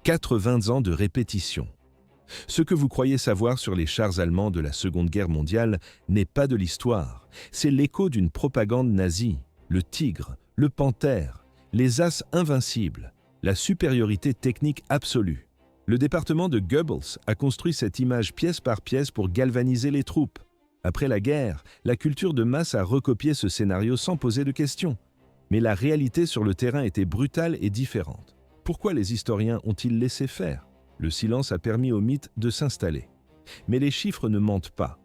80 ans de répétition. Ce que vous croyez savoir sur les chars allemands de la Seconde Guerre mondiale n'est pas de l'histoire, c'est l'écho d'une propagande nazie, le Tigre, le Panthère, les As invincibles, la supériorité technique absolue. Le département de Goebbels a construit cette image pièce par pièce pour galvaniser les troupes. Après la guerre, la culture de masse a recopié ce scénario sans poser de questions. Mais la réalité sur le terrain était brutale et différente. Pourquoi les historiens ont-ils laissé faire ? Le silence a permis au mythe de s'installer. Mais les chiffres ne mentent pas.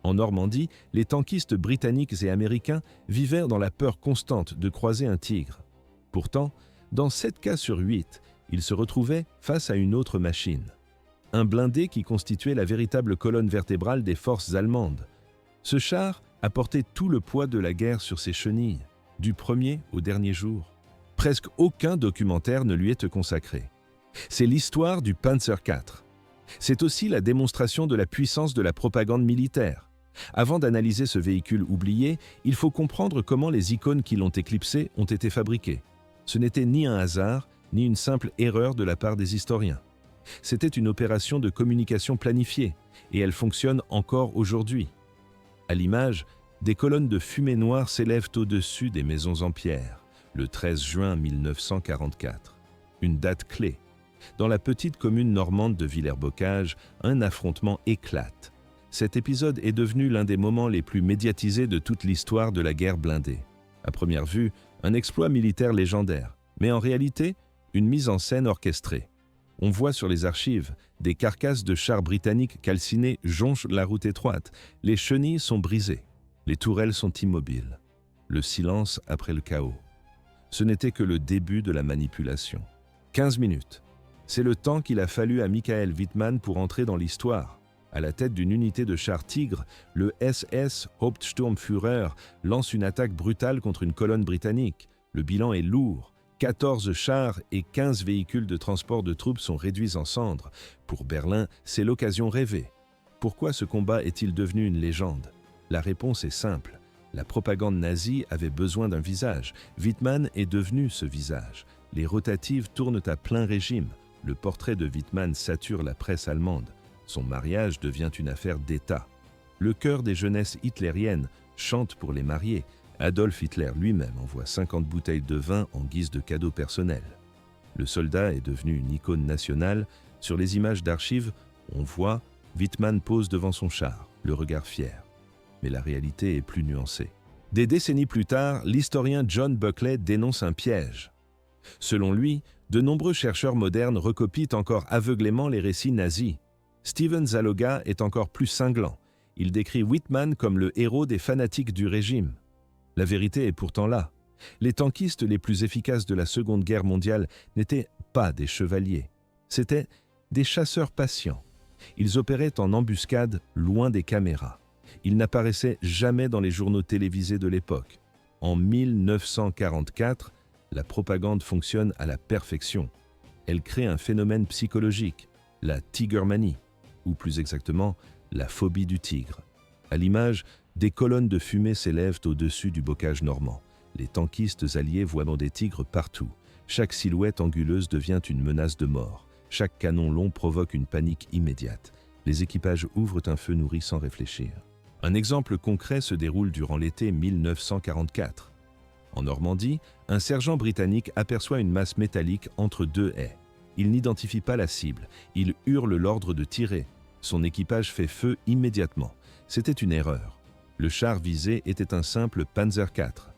En Normandie, les tankistes britanniques et américains vivaient dans la peur constante de croiser un tigre. Pourtant, dans 7 cas sur 8, ils se retrouvaient face à une autre machine. Un blindé qui constituait la véritable colonne vertébrale des forces allemandes. Ce char a porté tout le poids de la guerre sur ses chenilles, du premier au dernier jour. Presque aucun documentaire ne lui est consacré. C'est l'histoire du Panzer IV. C'est aussi la démonstration de la puissance de la propagande militaire. Avant d'analyser ce véhicule oublié, il faut comprendre comment les icônes qui l'ont éclipsé ont été fabriquées. Ce n'était ni un hasard, ni une simple erreur de la part des historiens. C'était une opération de communication planifiée, et elle fonctionne encore aujourd'hui. À l'image, des colonnes de fumée noire s'élèvent au-dessus des maisons en pierre, le 13 juin 1944. Une date clé. Dans la petite commune normande de Villers-Bocage, un affrontement éclate. Cet épisode est devenu l'un des moments les plus médiatisés de toute l'histoire de la guerre blindée. À première vue, un exploit militaire légendaire, mais en réalité, une mise en scène orchestrée. On voit sur les archives, des carcasses de chars britanniques calcinés jonchent la route étroite, les chenilles sont brisées, les tourelles sont immobiles. Le silence après le chaos. Ce n'était que le début de la manipulation. 15 minutes. C'est le temps qu'il a fallu à Michael Wittmann pour entrer dans l'histoire. À la tête d'une unité de chars Tigre, le SS Hauptsturmführer lance une attaque brutale contre une colonne britannique. Le bilan est lourd. 14 chars et 15 véhicules de transport de troupes sont réduits en cendres. Pour Berlin, c'est l'occasion rêvée. Pourquoi ce combat est-il devenu une légende ? La réponse est simple. La propagande nazie avait besoin d'un visage. Wittmann est devenu ce visage. Les rotatives tournent à plein régime. Le portrait de Wittmann sature la presse allemande. Son mariage devient une affaire d'État. Le cœur des jeunesses hitlériennes chante pour les mariés. Adolf Hitler lui-même envoie 50 bouteilles de vin en guise de cadeau personnel. Le soldat est devenu une icône nationale. Sur les images d'archives, on voit Wittmann pose devant son char, le regard fier. Mais la réalité est plus nuancée. Des décennies plus tard, l'historien John Buckley dénonce un piège. Selon lui, de nombreux chercheurs modernes recopient encore aveuglément les récits nazis. Steven Zaloga est encore plus cinglant. Il décrit Wittmann comme le héros des fanatiques du régime. La vérité est pourtant là. Les tankistes les plus efficaces de la Seconde Guerre mondiale n'étaient pas des chevaliers. C'étaient des chasseurs patients. Ils opéraient en embuscade, loin des caméras. Ils n'apparaissaient jamais dans les journaux télévisés de l'époque. En 1944, la propagande fonctionne à la perfection. Elle crée un phénomène psychologique, la tigermanie, ou plus exactement, la phobie du tigre. À l'image, des colonnes de fumée s'élèvent au-dessus du bocage normand. Les tankistes alliés voient des tigres partout. Chaque silhouette anguleuse devient une menace de mort. Chaque canon long provoque une panique immédiate. Les équipages ouvrent un feu nourri sans réfléchir. Un exemple concret se déroule durant l'été 1944. En Normandie, un sergent britannique aperçoit une masse métallique entre deux haies. Il n'identifie pas la cible. Il hurle l'ordre de tirer. Son équipage fait feu immédiatement. C'était une erreur. Le char visé était un simple Panzer IV.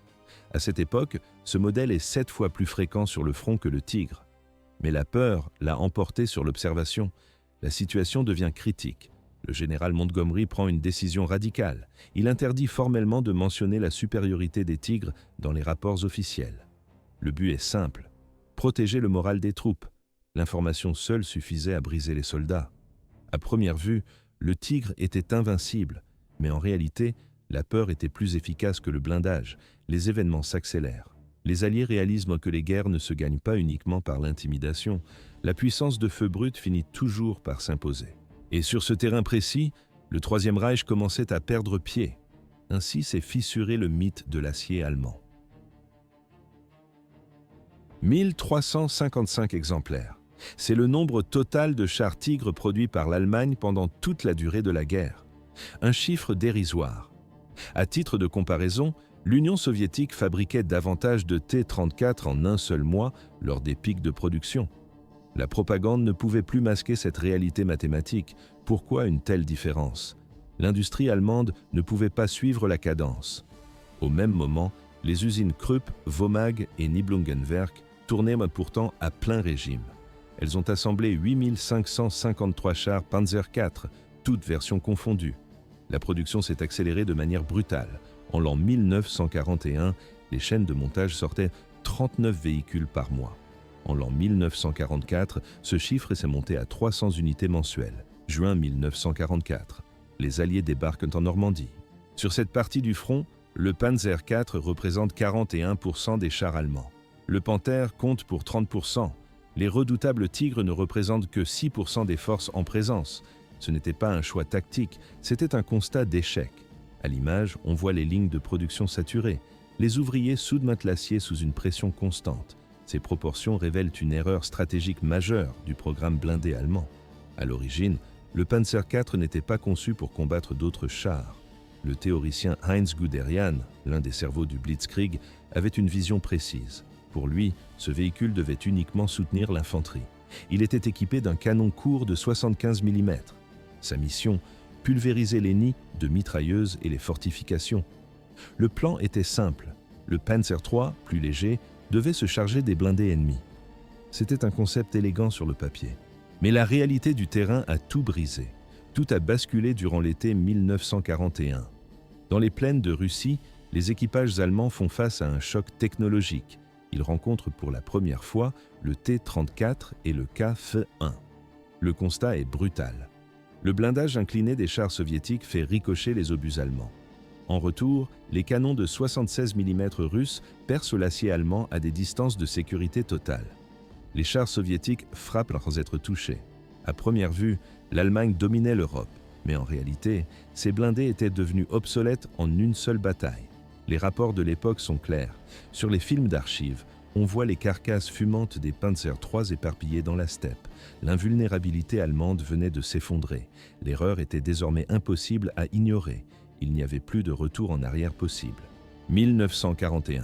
À cette époque, ce modèle est 7 fois plus fréquent sur le front que le Tigre. Mais la peur l'a emporté sur l'observation. La situation devient critique. Le général Montgomery prend une décision radicale. Il interdit formellement de mentionner la supériorité des Tigres dans les rapports officiels. Le but est simple, protéger le moral des troupes. L'information seule suffisait à briser les soldats. À première vue, le Tigre était invincible, mais en réalité, la peur était plus efficace que le blindage. Les événements s'accélèrent. Les Alliés réalisent que les guerres ne se gagnent pas uniquement par l'intimidation. La puissance de feu brut finit toujours par s'imposer. Et sur ce terrain précis, le Troisième Reich commençait à perdre pied. Ainsi s'est fissuré le mythe de l'acier allemand. 1355 exemplaires. C'est le nombre total de chars Tigre produits par l'Allemagne pendant toute la durée de la guerre. Un chiffre dérisoire. À titre de comparaison, l'Union soviétique fabriquait davantage de T-34 en un seul mois lors des pics de production. La propagande ne pouvait plus masquer cette réalité mathématique. Pourquoi une telle différence? L'industrie allemande ne pouvait pas suivre la cadence. Au même moment, les usines Krupp, Vomag et Nibelungenwerk tournaient pourtant à plein régime. Elles ont assemblé 8553 chars Panzer IV, toutes versions confondues. La production s'est accélérée de manière brutale. En l'an 1941, les chaînes de montage sortaient 39 véhicules par mois. En l'an 1944, ce chiffre s'est monté à 300 unités mensuelles. Juin 1944, les Alliés débarquent en Normandie. Sur cette partie du front, le Panzer IV représente 41% des chars allemands. Le Panther compte pour 30%. Les redoutables Tigres ne représentent que 6% des forces en présence. Ce n'était pas un choix tactique, c'était un constat d'échec. À l'image, on voit les lignes de production saturées. Les ouvriers soudent l'acier sous une pression constante. Ces proportions révèlent une erreur stratégique majeure du programme blindé allemand. À l'origine, le Panzer IV n'était pas conçu pour combattre d'autres chars. Le théoricien Heinz Guderian, l'un des cerveaux du Blitzkrieg, avait une vision précise. Pour lui, ce véhicule devait uniquement soutenir l'infanterie. Il était équipé d'un canon court de 75 mm. Sa mission, pulvériser les nids de mitrailleuses et les fortifications. Le plan était simple. Le Panzer III, plus léger, devait se charger des blindés ennemis. C'était un concept élégant sur le papier. Mais la réalité du terrain a tout brisé. Tout a basculé durant l'été 1941. Dans les plaines de Russie, les équipages allemands font face à un choc technologique. Ils rencontrent pour la première fois le T-34 et le KF-1. Le constat est brutal. Le blindage incliné des chars soviétiques fait ricocher les obus allemands. En retour, les canons de 76 mm russes percent l'acier allemand à des distances de sécurité totale. Les chars soviétiques frappent sans être touchés. À première vue, l'Allemagne dominait l'Europe, mais en réalité, ces blindés étaient devenus obsolètes en une seule bataille. Les rapports de l'époque sont clairs. Sur les films d'archives, on voit les carcasses fumantes des Panzer III éparpillées dans la steppe. L'invulnérabilité allemande venait de s'effondrer. L'erreur était désormais impossible à ignorer. Il n'y avait plus de retour en arrière possible. 1941.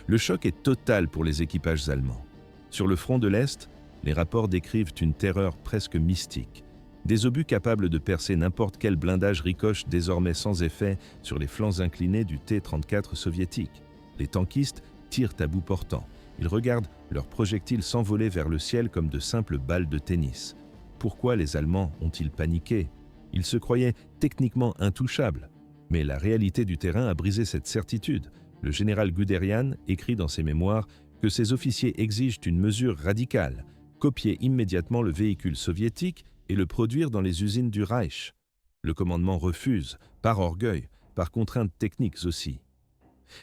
Le choc est total pour les équipages allemands. Sur le front de l'Est, les rapports décrivent une terreur presque mystique. Des obus capables de percer n'importe quel blindage ricochent désormais sans effet sur les flancs inclinés du T-34 soviétique. Les tankistes tirent à bout portant. Ils regardent leurs projectiles s'envoler vers le ciel comme de simples balles de tennis. Pourquoi les Allemands ont-ils paniqué? Ils se croyaient techniquement intouchables. Mais la réalité du terrain a brisé cette certitude. Le général Guderian écrit dans ses mémoires que ses officiers exigent une mesure radicale, copier immédiatement le véhicule soviétique et le produire dans les usines du Reich. Le commandement refuse, par orgueil, par contraintes techniques aussi.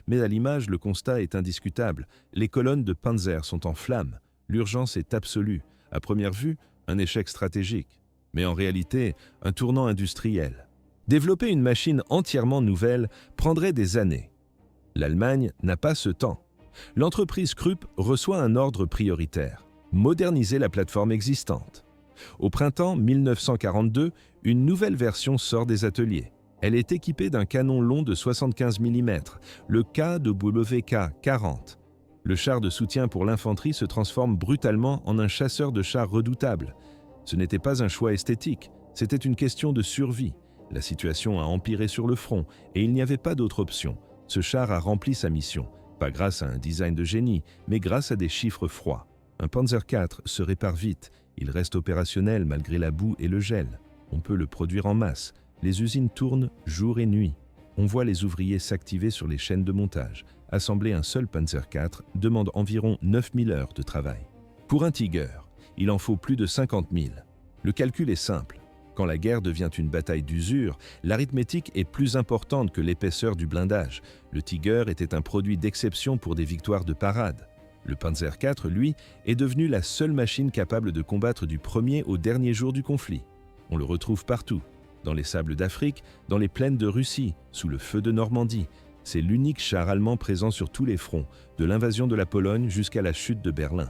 Mais à l'image, le constat est indiscutable. Les colonnes de Panzer sont en flammes. L'urgence est absolue. À première vue, un échec stratégique. Mais en réalité, un tournant industriel. Développer une machine entièrement nouvelle prendrait des années. L'Allemagne n'a pas ce temps. L'entreprise Krupp reçoit un ordre prioritaire: moderniser la plateforme existante. Au printemps 1942, une nouvelle version sort des ateliers. Elle est équipée d'un canon long de 75 mm, le KWK-40. Le char de soutien pour l'infanterie se transforme brutalement en un chasseur de chars redoutable. Ce n'était pas un choix esthétique, c'était une question de survie. La situation a empiré sur le front et il n'y avait pas d'autre option. Ce char a rempli sa mission, pas grâce à un design de génie, mais grâce à des chiffres froids. Un Panzer IV se répare vite, il reste opérationnel malgré la boue et le gel. On peut le produire en masse. Les usines tournent jour et nuit. On voit les ouvriers s'activer sur les chaînes de montage. Assembler un seul Panzer IV demande environ 9000 heures de travail. Pour un Tiger, il en faut plus de 50 000. Le calcul est simple. Quand la guerre devient une bataille d'usure, l'arithmétique est plus importante que l'épaisseur du blindage. Le Tiger était un produit d'exception pour des victoires de parade. Le Panzer IV, lui, est devenu la seule machine capable de combattre du premier au dernier jour du conflit. On le retrouve partout, dans les sables d'Afrique, dans les plaines de Russie, sous le feu de Normandie. C'est l'unique char allemand présent sur tous les fronts, de l'invasion de la Pologne jusqu'à la chute de Berlin.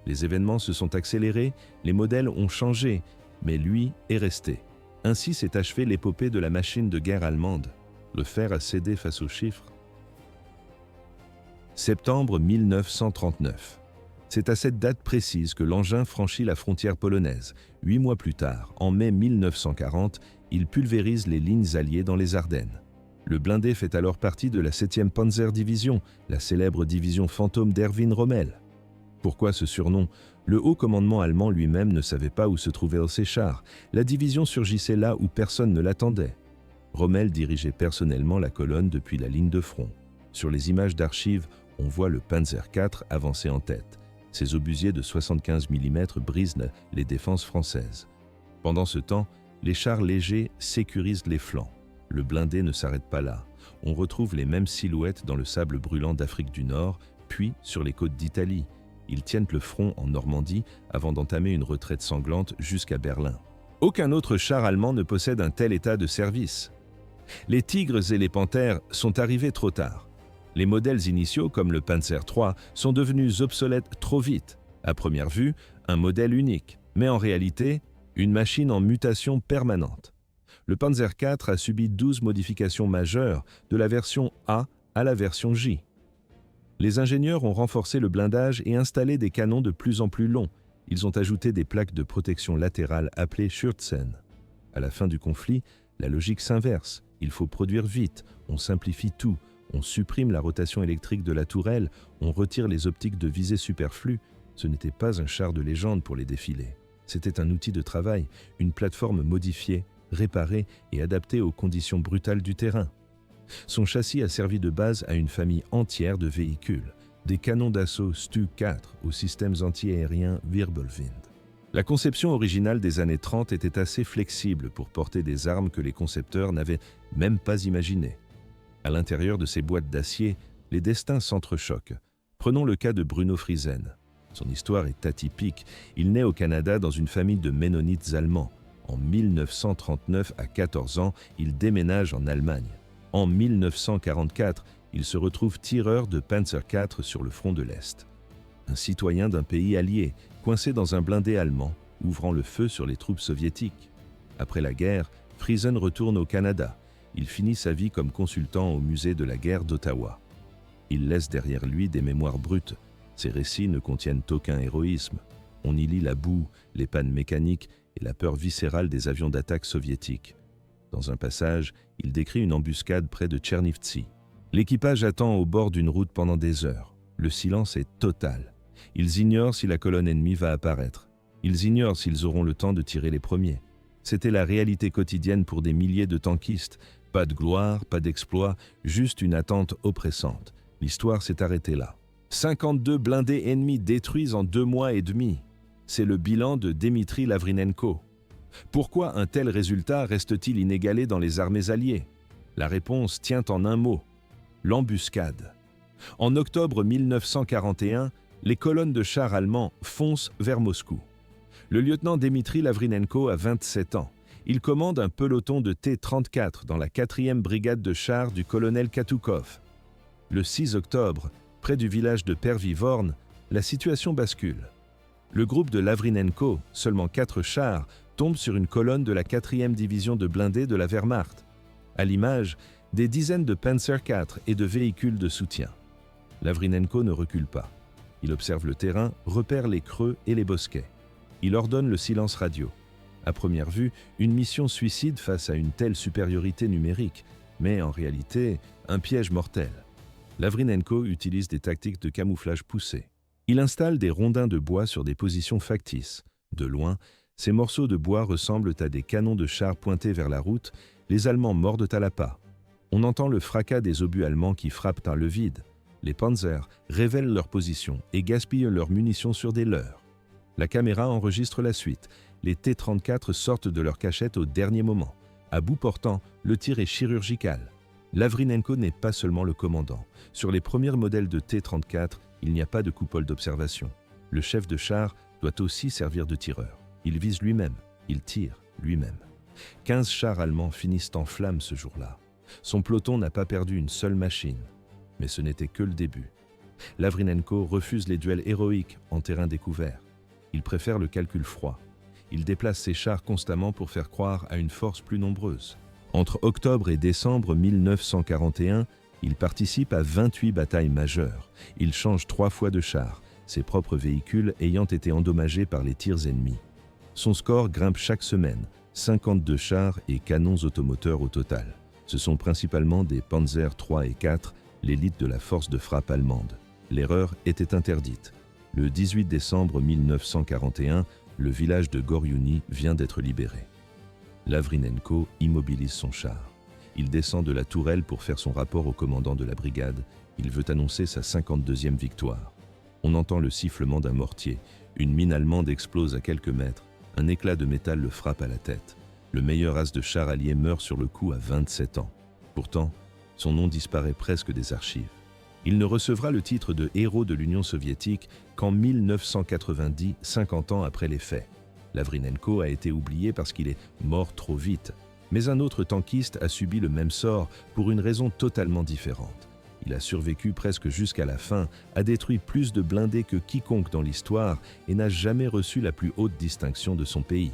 Les événements se sont accélérés, les modèles ont changé, mais lui est resté. Ainsi s'est achevée l'épopée de la machine de guerre allemande. Le fer a cédé face aux chiffres. Septembre 1939. C'est à cette date précise que l'engin franchit la frontière polonaise. 8 mois plus tard, en mai 1940, il pulvérise les lignes alliées dans les Ardennes. Le blindé fait alors partie de la 7e Panzer-Division, la célèbre division fantôme d'Erwin Rommel. Pourquoi ce surnom? Le haut commandement allemand lui-même ne savait pas où se trouvait ces chars. La division surgissait là où personne ne l'attendait. Rommel dirigeait personnellement la colonne depuis la ligne de front. Sur les images d'archives, on voit le Panzer IV avancer en tête. Ses obusiers de 75 mm brisent les défenses françaises. Pendant ce temps, les chars légers sécurisent les flancs. Le blindé ne s'arrête pas là. On retrouve les mêmes silhouettes dans le sable brûlant d'Afrique du Nord, puis sur les côtes d'Italie. Ils tiennent le front en Normandie avant d'entamer une retraite sanglante jusqu'à Berlin. Aucun autre char allemand ne possède un tel état de service. Les Tigres et les Panthères sont arrivés trop tard. Les modèles initiaux, comme le Panzer III, sont devenus obsolètes trop vite. À première vue, un modèle unique, mais en réalité, une machine en mutation permanente. Le Panzer IV a subi 12 modifications majeures, de la version A à la version J. Les ingénieurs ont renforcé le blindage et installé des canons de plus en plus longs. Ils ont ajouté des plaques de protection latérales appelées Schürzen. À la fin du conflit, la logique s'inverse. Il faut produire vite, on simplifie tout, on supprime la rotation électrique de la tourelle, on retire les optiques de visée superflues. Ce n'était pas un char de légende pour les défilés. C'était un outil de travail, une plateforme modifiée, réparée et adaptée aux conditions brutales du terrain. Son châssis a servi de base à une famille entière de véhicules, des canons d'assaut Stu-4 aux systèmes anti-aériens Wirbelwind. La conception originale des années 30 était assez flexible pour porter des armes que les concepteurs n'avaient même pas imaginées. À l'intérieur de ces boîtes d'acier, les destins s'entrechoquent. Prenons le cas de Bruno Friesen. Son histoire est atypique. Il naît au Canada dans une famille de ménonites allemands. En 1939, à 14 ans, il déménage en Allemagne. En 1944, il se retrouve tireur de Panzer IV sur le front de l'Est. Un citoyen d'un pays allié, coincé dans un blindé allemand, ouvrant le feu sur les troupes soviétiques. Après la guerre, Friesen retourne au Canada. Il finit sa vie comme consultant au musée de la guerre d'Ottawa. Il laisse derrière lui des mémoires brutes. Ses récits ne contiennent aucun héroïsme. On y lit la boue, les pannes mécaniques et la peur viscérale des avions d'attaque soviétiques. Dans un passage, il décrit une embuscade près de Tchernivtsi. L'équipage attend au bord d'une route pendant des heures. Le silence est total. Ils ignorent si la colonne ennemie va apparaître. Ils ignorent s'ils auront le temps de tirer les premiers. C'était la réalité quotidienne pour des milliers de tankistes. Pas de gloire, pas d'exploit, juste une attente oppressante. L'histoire s'est arrêtée là. 52 blindés ennemis détruits en 2 mois et demi. C'est le bilan de Dmitri Lavrinenko. Pourquoi un tel résultat reste-t-il inégalé dans les armées alliées? La réponse tient en un mot: l'embuscade. En octobre 1941, les colonnes de chars allemands foncent vers Moscou. Le lieutenant Dmitri Lavrinenko a 27 ans. Il commande un peloton de T-34 dans la 4e brigade de chars du colonel Katoukov. Le 6 octobre, près du village de Pervivorne, la situation bascule. Le groupe de Lavrinenko, seulement 4 chars, tombe sur une colonne de la 4e division de blindés de la Wehrmacht. À l'image, des dizaines de Panzer IV et de véhicules de soutien. Lavrinenko ne recule pas. Il observe le terrain, repère les creux et les bosquets. Il ordonne le silence radio. À première vue, une mission suicide face à une telle supériorité numérique, mais en réalité, un piège mortel. Lavrinenko utilise des tactiques de camouflage poussées. Il installe des rondins de bois sur des positions factices. De loin, ces morceaux de bois ressemblent à des canons de chars pointés vers la route. Les Allemands mordent à l'appât. On entend le fracas des obus allemands qui frappent dans le vide. Les Panzers révèlent leur position et gaspillent leurs munitions sur des leurres. La caméra enregistre la suite. Les T-34 sortent de leur cachette au dernier moment. À bout portant, le tir est chirurgical. Lavrinenko n'est pas seulement le commandant. Sur les premiers modèles de T-34, il n'y a pas de coupole d'observation. Le chef de char doit aussi servir de tireur. Il vise lui-même, il tire lui-même. 15 chars allemands finissent en flammes ce jour-là. Son peloton n'a pas perdu une seule machine. Mais ce n'était que le début. Lavrinenko refuse les duels héroïques en terrain découvert. Il préfère le calcul froid. Il déplace ses chars constamment pour faire croire à une force plus nombreuse. Entre octobre et décembre 1941, il participe à 28 batailles majeures. Il change 3 fois de char, ses propres véhicules ayant été endommagés par les tirs ennemis. Son score grimpe chaque semaine, 52 chars et canons automoteurs au total. Ce sont principalement des Panzer III et IV, l'élite de la force de frappe allemande. L'erreur était interdite. Le 18 décembre 1941, le village de Goriouni vient d'être libéré. Lavrinenko immobilise son char. Il descend de la tourelle pour faire son rapport au commandant de la brigade. Il veut annoncer sa 52e victoire. On entend le sifflement d'un mortier. Une mine allemande explose à quelques mètres. Un éclat de métal le frappe à la tête. Le meilleur as de char allié meurt sur le coup à 27 ans. Pourtant, son nom disparaît presque des archives. Il ne recevra le titre de héros de l'Union soviétique qu'en 1990, 50 ans après les faits. Lavrinenko a été oublié parce qu'il est mort trop vite. Mais un autre tankiste a subi le même sort pour une raison totalement différente. Il a survécu presque jusqu'à la fin, a détruit plus de blindés que quiconque dans l'histoire et n'a jamais reçu la plus haute distinction de son pays.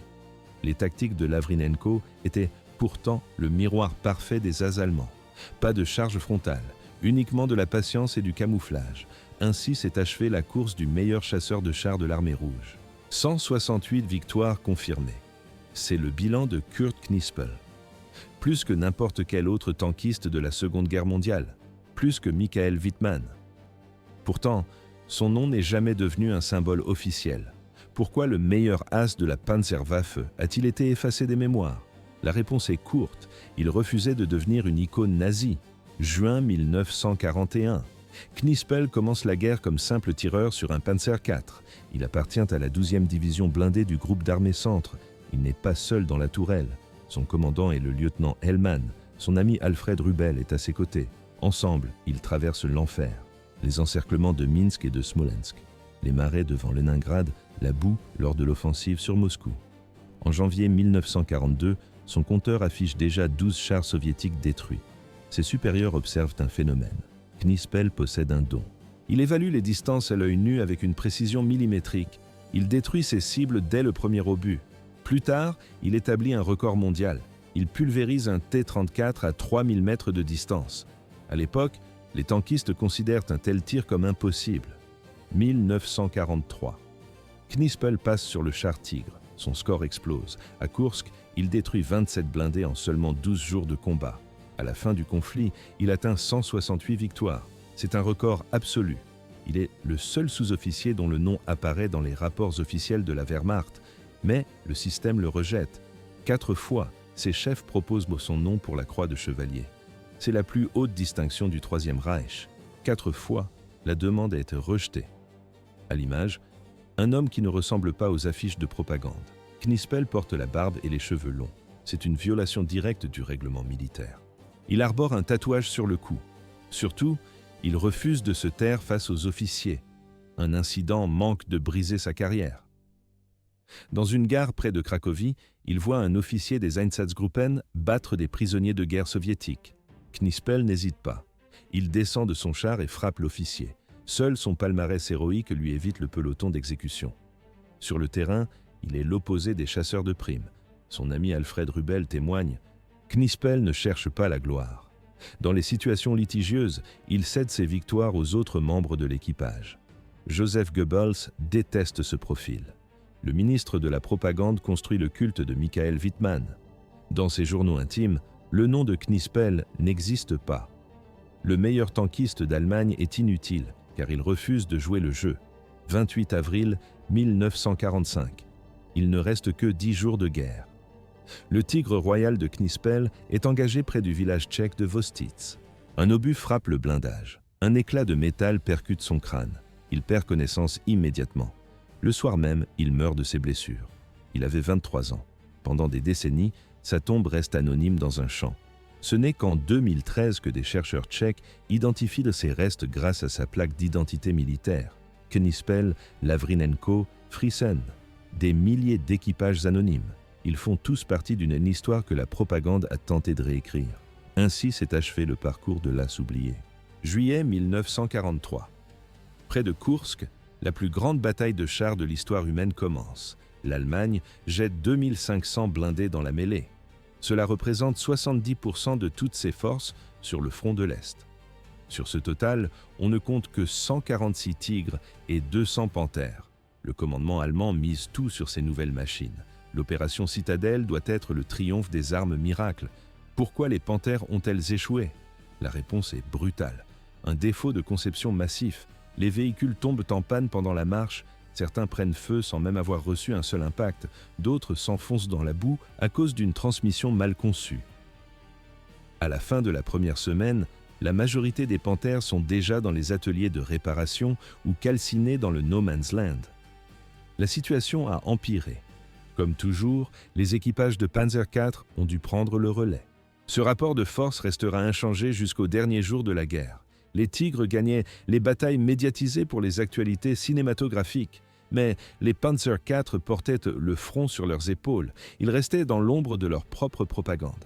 Les tactiques de Lavrinenko étaient pourtant le miroir parfait des as allemands. Pas de charge frontale, uniquement de la patience et du camouflage. Ainsi s'est achevée la course du meilleur chasseur de chars de l'armée rouge. 168 victoires confirmées. C'est le bilan de Kurt Knispel. Plus que n'importe quel autre tankiste de la Seconde Guerre mondiale. Plus que Michael Wittmann. Pourtant, son nom n'est jamais devenu un symbole officiel. Pourquoi le meilleur as de la Panzerwaffe a-t-il été effacé des mémoires? La réponse est courte. Il refusait de devenir une icône nazie. Juin 1941. Knispel commence la guerre comme simple tireur sur un Panzer IV. Il appartient à la 12e division blindée du groupe d'armée centre. Il n'est pas seul dans la tourelle. Son commandant est le lieutenant Hellmann. Son ami Alfred Rubel est à ses côtés. Ensemble, ils traversent l'enfer. Les encerclements de Minsk et de Smolensk. Les marais devant Leningrad, la boue lors de l'offensive sur Moscou. En janvier 1942, son compteur affiche déjà 12 chars soviétiques détruits. Ses supérieurs observent un phénomène. Knispel possède un don. Il évalue les distances à l'œil nu avec une précision millimétrique. Il détruit ses cibles dès le premier obus. Plus tard, il établit un record mondial. Il pulvérise un T-34 à 3000 mètres de distance. À l'époque, les tankistes considèrent un tel tir comme impossible. 1943. Knispel passe sur le char Tigre. Son score explose. À Koursk, il détruit 27 blindés en seulement 12 jours de combat. À la fin du conflit, il atteint 168 victoires. C'est un record absolu. Il est le seul sous-officier dont le nom apparaît dans les rapports officiels de la Wehrmacht, mais le système le rejette. 4 fois, ses chefs proposent son nom pour la croix de chevalier. C'est la plus haute distinction du Troisième Reich. 4 fois, la demande a été rejetée. À l'image, un homme qui ne ressemble pas aux affiches de propagande. Knispel porte la barbe et les cheveux longs. C'est une violation directe du règlement militaire. Il arbore un tatouage sur le cou. Surtout, il refuse de se taire face aux officiers. Un incident manque de briser sa carrière. Dans une gare près de Cracovie, il voit un officier des Einsatzgruppen battre des prisonniers de guerre soviétiques. Knispel n'hésite pas. Il descend de son char et frappe l'officier. Seul son palmarès héroïque lui évite le peloton d'exécution. Sur le terrain, il est l'opposé des chasseurs de primes. Son ami Alfred Rubel témoigne « Knispel ne cherche pas la gloire. Dans les situations litigieuses, il cède ses victoires aux autres membres de l'équipage. » Joseph Goebbels déteste ce profil. Le ministre de la propagande construit le culte de Michael Wittmann. Dans ses journaux intimes, le nom de Knispel n'existe pas. Le meilleur tankiste d'Allemagne est inutile, car il refuse de jouer le jeu. 28 avril 1945. Il ne reste que 10 jours de guerre. Le Tigre royal de Knispel est engagé près du village tchèque de Vostitz. Un obus frappe le blindage. Un éclat de métal percute son crâne. Il perd connaissance immédiatement. Le soir même, il meurt de ses blessures. Il avait 23 ans. Pendant des décennies, sa tombe reste anonyme dans un champ. Ce n'est qu'en 2013 que des chercheurs tchèques identifient ses restes grâce à sa plaque d'identité militaire. Knispel, Lavrinenko, Friesen. Des milliers d'équipages anonymes. Ils font tous partie d'une histoire que la propagande a tenté de réécrire. Ainsi s'est achevé le parcours de l'as oublié. Juillet 1943. Près de Koursk, la plus grande bataille de chars de l'histoire humaine commence. L'Allemagne jette 2500 blindés dans la mêlée. Cela représente 70% de toutes ses forces sur le front de l'Est. Sur ce total, on ne compte que 146 Tigres et 200 Panthères. Le commandement allemand mise tout sur ces nouvelles machines. L'opération Citadelle doit être le triomphe des armes miracles. Pourquoi les Panthères ont-elles échoué? La réponse est brutale. Un défaut de conception massif. Les véhicules tombent en panne pendant la marche, certains prennent feu sans même avoir reçu un seul impact, d'autres s'enfoncent dans la boue à cause d'une transmission mal conçue. À la fin de la première semaine, la majorité des Panthères sont déjà dans les ateliers de réparation ou calcinées dans le No Man's Land. La situation a empiré. Comme toujours, les équipages de Panzer IV ont dû prendre le relais. Ce rapport de force restera inchangé jusqu'au dernier jour de la guerre. Les Tigres gagnaient les batailles médiatisées pour les actualités cinématographiques, mais les Panzer IV portaient le front sur leurs épaules. Ils restaient dans l'ombre de leur propre propagande.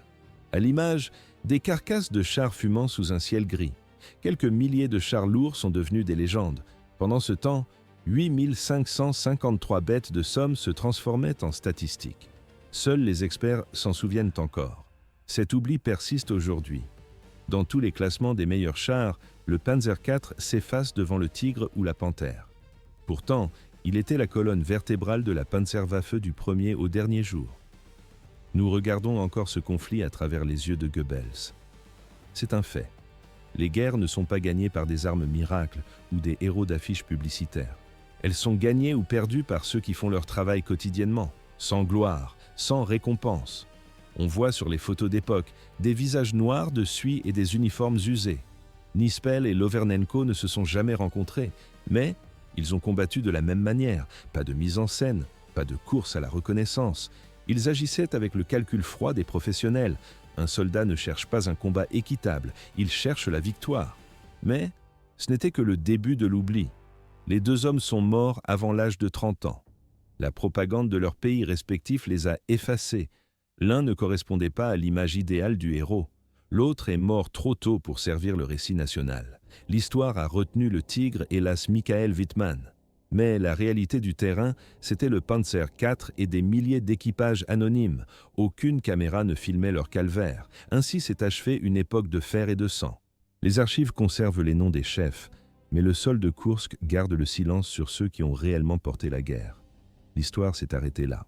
À l'image, des carcasses de chars fumant sous un ciel gris. Quelques milliers de chars lourds sont devenus des légendes. Pendant ce temps, 8553 bêtes de somme se transformaient en statistiques. Seuls les experts s'en souviennent encore. Cet oubli persiste aujourd'hui. Dans tous les classements des meilleurs chars, le Panzer IV s'efface devant le Tigre ou la Panthère. Pourtant, il était la colonne vertébrale de la Panzerwaffe du premier au dernier jour. Nous regardons encore ce conflit à travers les yeux de Goebbels. C'est un fait. Les guerres ne sont pas gagnées par des armes miracles ou des héros d'affiches publicitaires. Elles sont gagnées ou perdues par ceux qui font leur travail quotidiennement, sans gloire, sans récompense. On voit sur les photos d'époque des visages noirs de suie et des uniformes usés. Nispel et Lovernenko ne se sont jamais rencontrés, mais ils ont combattu de la même manière, pas de mise en scène, pas de course à la reconnaissance. Ils agissaient avec le calcul froid des professionnels. Un soldat ne cherche pas un combat équitable, il cherche la victoire. Mais ce n'était que le début de l'oubli. Les deux hommes sont morts avant l'âge de 30 ans. La propagande de leurs pays respectifs les a effacés. L'un ne correspondait pas à l'image idéale du héros. L'autre est mort trop tôt pour servir le récit national. L'histoire a retenu le Tigre et l'as Michael Wittmann. Mais la réalité du terrain, c'était le Panzer IV et des milliers d'équipages anonymes. Aucune caméra ne filmait leur calvaire. Ainsi s'est achevée une époque de fer et de sang. Les archives conservent les noms des chefs, mais le sol de Koursk garde le silence sur ceux qui ont réellement porté la guerre. L'histoire s'est arrêtée là.